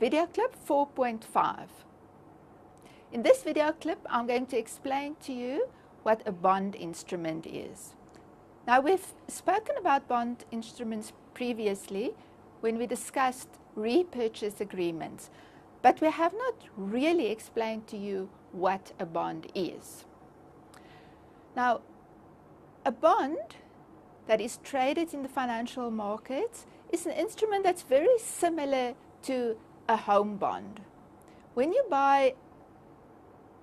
Video clip 4.5. In this video clip, I'm going to explain to you what a bond instrument is. Now, we've spoken about bond instruments previously when we discussed repurchase agreements, but we have not really explained to you what a bond is. Now, a bond that is traded in the financial markets is an instrument that's very similar to a home bond. When you buy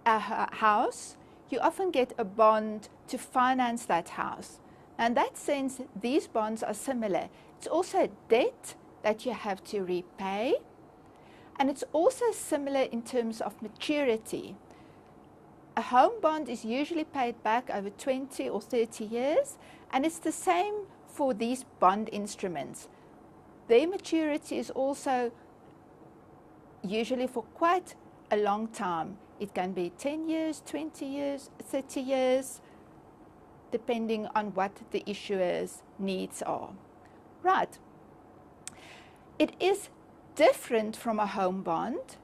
a house, you often get a bond to finance that house. In that sense, these bonds are similar. It's also a debt that you have to repay, and it's also similar in terms of maturity. A home bond is usually paid back over 20 or 30 years, and it's the same for these bond instruments. Their maturity is also usually for quite a long time. It can be 10 years, 20 years, 30 years, depending on what the issuer's needs are. Right. It is different from a home bond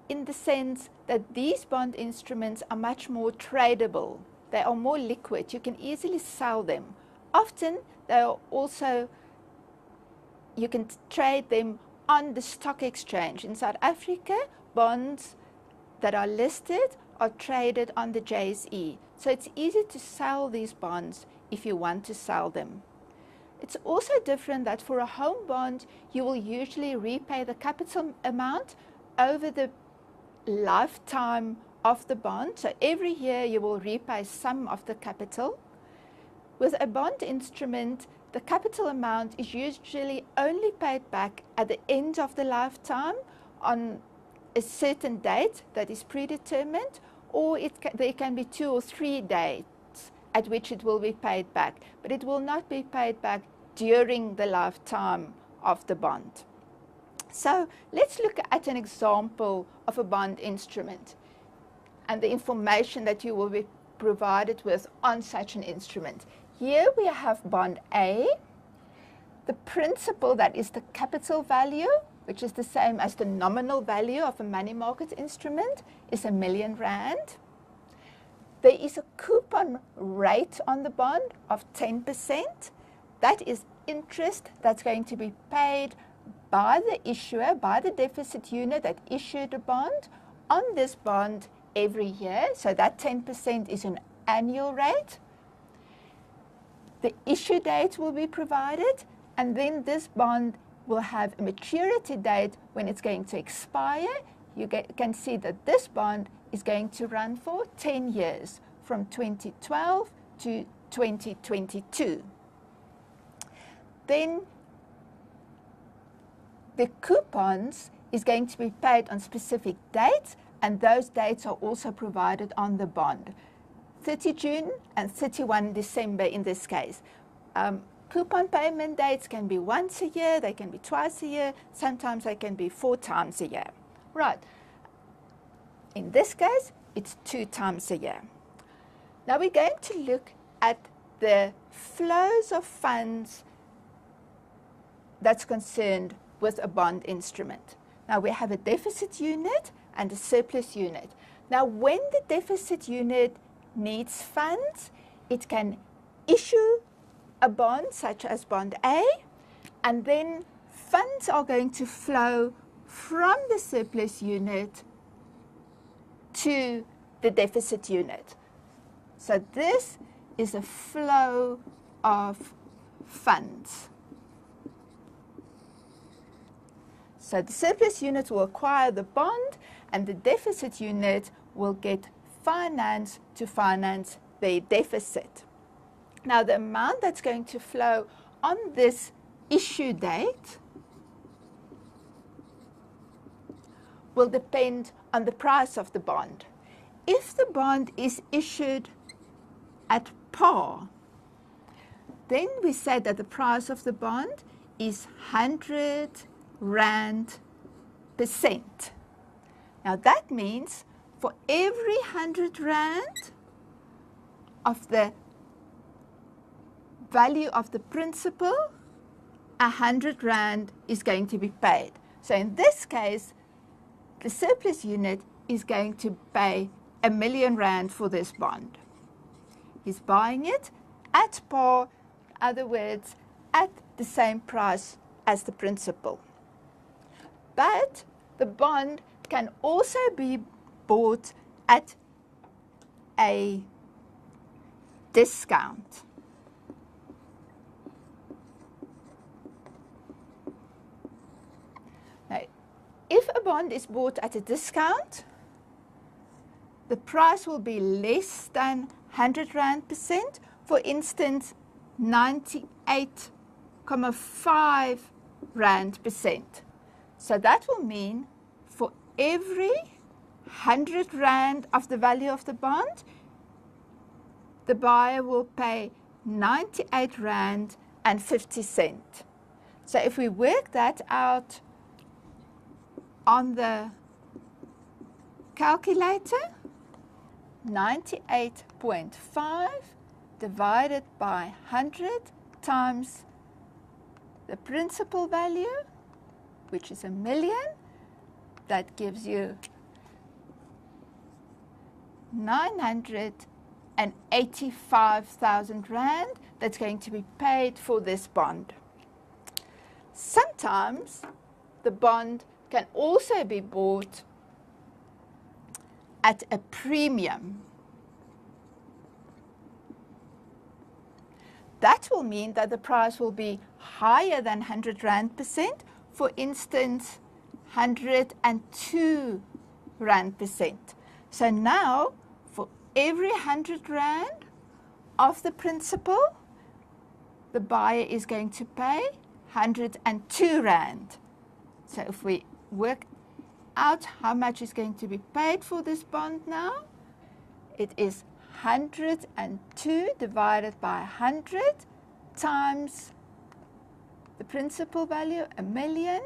in the sense that these bond instruments are much more tradable. They are more liquid. You can easily sell them. Often they are also, you can trade them on the stock exchange. In South Africa, bonds that are listed are traded on the JSE. So it's easy to sell these bonds if you want to sell them. It's also different that for a home bond, you will usually repay the capital amount over the lifetime of the bond. So every year you will repay some of the capital. With a bond instrument, the capital amount is usually only paid back at the end of the lifetime on a certain date that is predetermined, or there can be 2 or 3 dates at which it will be paid back, but it will not be paid back during the lifetime of the bond. So let's look at an example of a bond instrument and the information that you will be provided with on such an instrument. Here we have bond A. The principal, that is the capital value, which is the same as the nominal value of a money market instrument, is R1 million. There is a coupon rate on the bond of 10%. That is interest that's going to be paid by the issuer, by the deficit unit that issued a bond on this bond every year. So that 10% is an annual rate. The issue date will be provided, and then this bond will have a maturity date when it's going to expire. You can see that this bond is going to run for 10 years, from 2012 to 2022. Then the coupons is going to be paid on specific dates, and those dates are also provided on the bond. 30 June and 31 December in this case. Coupon payment dates can be once a year, they can be twice a year, sometimes they can be 4 times a year. Right. In this case, it's 2 times a year. Now we're going to look at the flows of funds that's concerned with a bond instrument. Now we have a deficit unit and a surplus unit. Now when the deficit unit needs funds, it can issue a bond such as bond A, and then funds are going to flow from the surplus unit to the deficit unit. So this is a flow of funds. So the surplus unit will acquire the bond, and the deficit unit will get finance to finance their deficit. Now the amount that's going to flow on this issue date will depend on the price of the bond. If the bond is issued at par, then we say that the price of the bond is 100 Rand percent. Now that means for every 100 Rand of the value of the principal, 100 Rand is going to be paid. So in this case, the surplus unit is going to pay R1,000,000 for this bond. He's buying it at par, in other words, at the same price as the principal. But the bond can also be bought at a discount. Now, if a bond is bought at a discount, the price will be less than R100%, for instance, 98.5 Rand percent. So that will mean for every 100 Rand of the value of the bond, the buyer will pay 98 Rand and 50 cents. So if we work that out on the calculator, 98.5 divided by 100 times the principal value, which is R1,000,000, that gives you 985,000 Rand that's going to be paid for this bond. Sometimes the bond can also be bought at a premium. That will mean that the price will be higher than 100 Rand percent, for instance, 102 Rand percent. So now, for every 100 Rand of the principal, the buyer is going to pay 102 Rand. So if we work out how much is going to be paid for this bond now, it is 102 divided by 100 times the principal value, R1,000,000,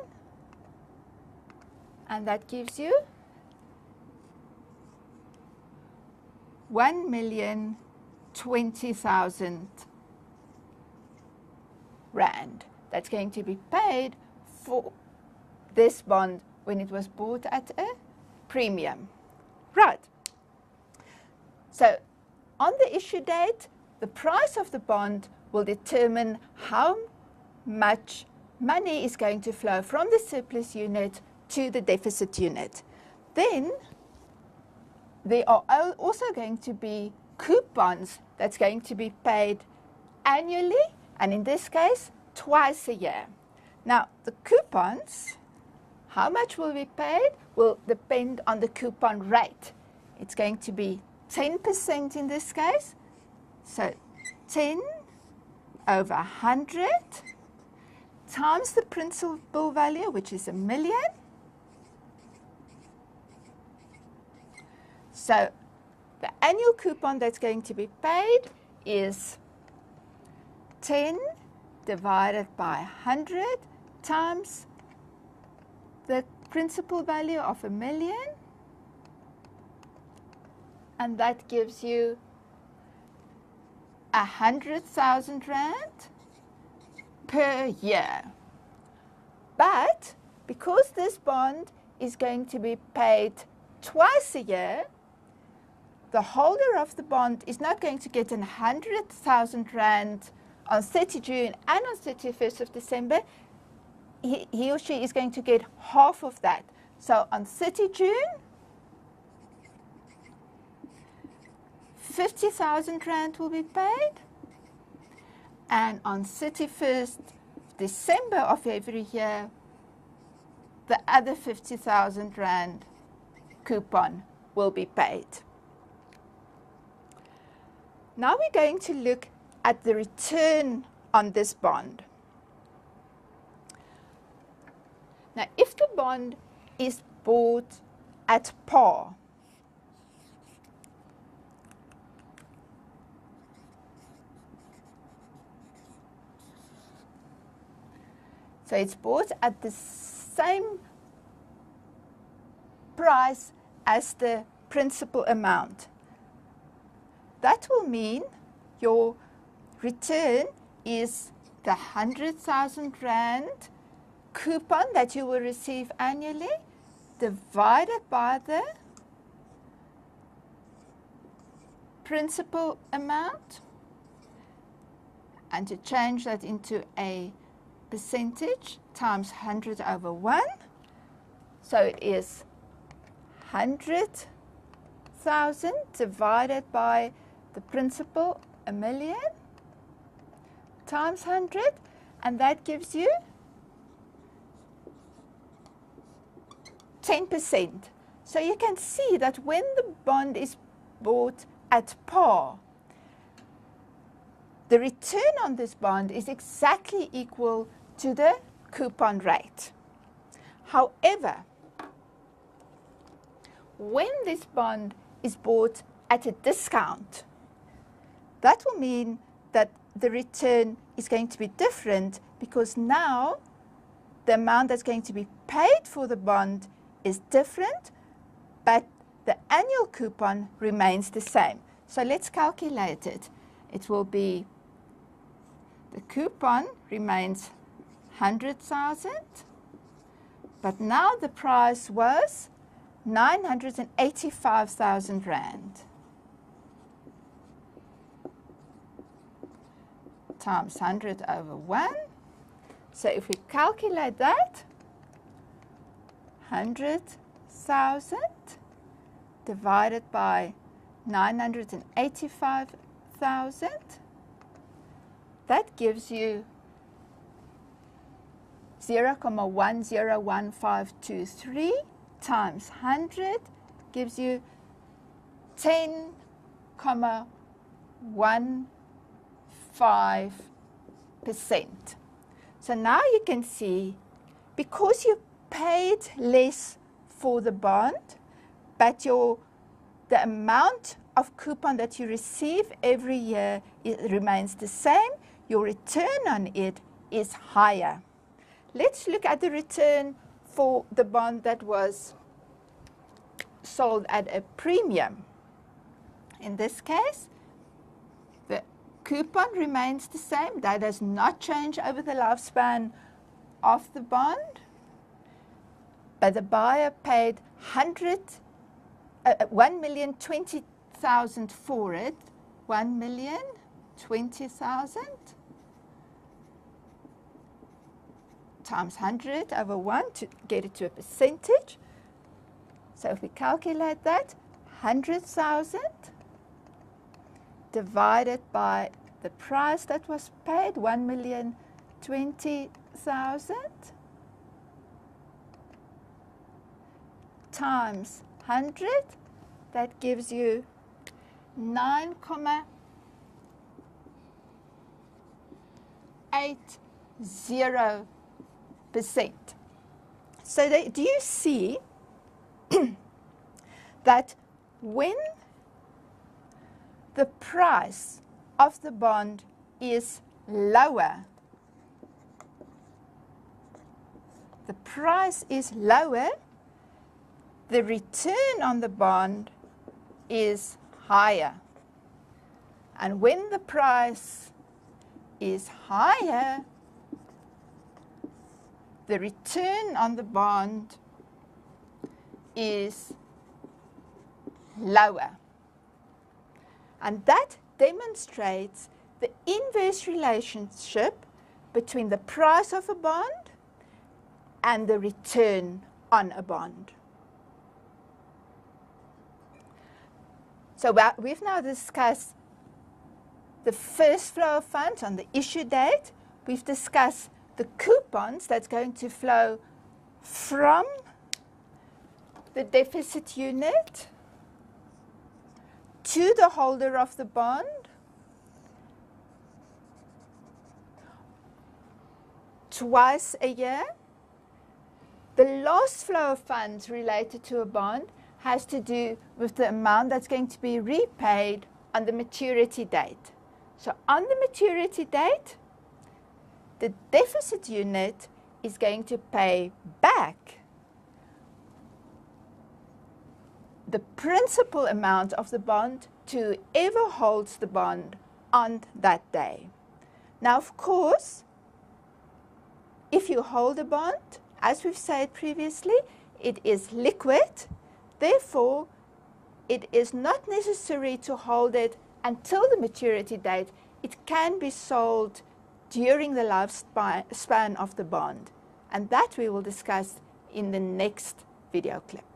and that gives you 1,020,000 Rand. That's going to be paid for this bond when it was bought at a premium. Right. So on the issue date, the price of the bond will determine how much money is going to flow from the surplus unit to the deficit unit. Then there are also going to be coupons that's going to be paid annually, and in this case, twice a year. Now, the coupons, how much will be paid, will depend on the coupon rate. It's going to be 10% in this case. So 10 over 100 times the principal value, which is R1,000,000. So the annual coupon that's going to be paid is 10 divided by 100 times the principal value of R1,000,000, and that gives you 100,000 Rand per year. But because this bond is going to be paid twice a year, the holder of the bond is not going to get 100,000 Rand on 30 June and on 31st of December. He or she is going to get half of that. So on 30 June, 50,000 Rand will be paid, and on 31st December of every year, the other 50,000 Rand coupon will be paid. Now we're going to look at the return on this bond. Now, if the bond is bought at par, so it's bought at the same price as the principal amount, that will mean your return is the 100,000 Rand coupon that you will receive annually divided by the principal amount, and to change that into a percentage, times 100 over 1. So it is 100,000 divided by the principal, 1,000,000, times 100, and that gives you 10%. So you can see that when the bond is bought at par, the return on this bond is exactly equal to the coupon rate. However, when this bond is bought at a discount, that will mean that the return is going to be different, because now the amount that's going to be paid for the bond is different, but the annual coupon remains the same. So let's calculate it. It will be, the coupon remains 100,000, but now the price was 985,000 rand. Times 100 over 1. So if we calculate that, 100,000 divided by 985,000, that gives you 0.101523 times 100 gives you 10.15%. So now you can see, because you paid less for the bond, but the amount of coupon that you receive every year remains the same, your return on it is higher. Let's look at the return for the bond that was sold at a premium. In this case, the coupon remains the same. That does not change over the lifespan of the bond. But the buyer paid 1,020,000 for it, 1,020,000 times 100 over 1 to get it to a percentage. So if we calculate that, 100,000 divided by the price that was paid, 1,020,000 times 100, that gives you 9.80%. So do you see that when the price of the bond is lower, the return on the bond is higher. And when the price is higher, the return on the bond is lower. And that demonstrates the inverse relationship between the price of a bond and the return on a bond. So we've now discussed the first flow of funds on the issue date. We've discussed the coupons that's going to flow from the deficit unit to the holder of the bond twice a year. The last flow of funds related to a bond has to do with the amount that's going to be repaid on the maturity date. So on the maturity date, the deficit unit is going to pay back the principal amount of the bond to whoever holds the bond on that day. Now, of course, if you hold a bond, as we've said previously, it is liquid, therefore it is not necessary to hold it until the maturity date. It can be sold during the lifespan of the bond, and that we will discuss in the next video clip.